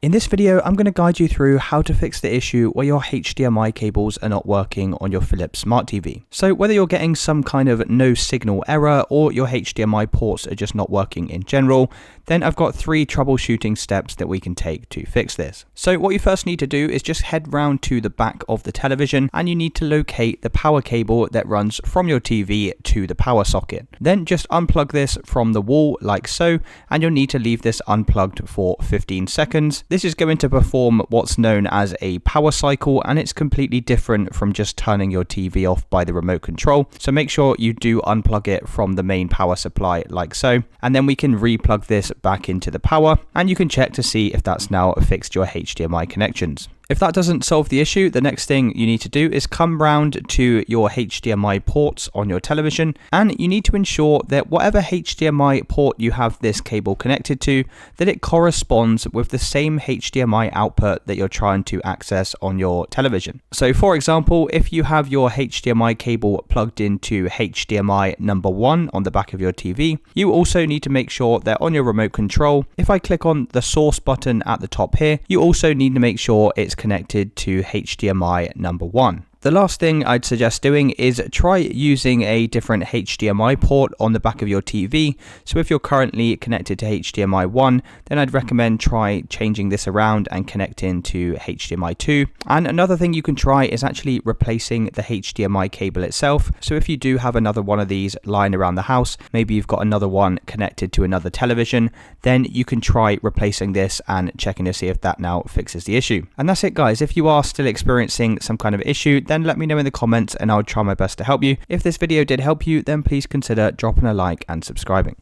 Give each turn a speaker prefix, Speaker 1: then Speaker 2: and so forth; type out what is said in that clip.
Speaker 1: In this video, I'm going to guide you through how to fix the issue where your HDMI cables are not working on your Philips Smart TV. So whether you're getting some kind of no signal error or your HDMI ports are just not working in general, then I've got 3 troubleshooting steps that we can take to fix this. So what you first need to do is just head round to the back of the television and you need to locate the power cable that runs from your TV to the power socket. Then just unplug this from the wall like so, and you'll need to leave this unplugged for 15 seconds. This is going to perform what's known as a power cycle, and it's completely different from just turning your TV off by the remote control. So make sure you do unplug it from the main power supply like so, and then we can replug this back into the power, and you can check to see if that's now fixed your HDMI connections. If that doesn't solve the issue, the next thing you need to do is come round to your HDMI ports on your television, and you need to ensure that whatever HDMI port you have this cable connected to, that it corresponds with the same HDMI output that you're trying to access on your television. So for example, if you have your HDMI cable plugged into HDMI number 1 on the back of your TV, you also need to make sure that on your remote control, if I click on the source button at the top here, you also need to make sure it's connected to HDMI number 1. The last thing I'd suggest doing is try using a different HDMI port on the back of your TV. So if you're currently connected to HDMI 1, then I'd recommend try changing this around and connecting to HDMI 2. And another thing you can try is actually replacing the HDMI cable itself. So if you do have another one of these lying around the house, maybe you've got another one connected to another television, then you can try replacing this and checking to see if that now fixes the issue. And that's it, guys. If you are still experiencing some kind of issue, then let me know in the comments and I'll try my best to help you. If this video did help you, then please consider dropping a like and subscribing.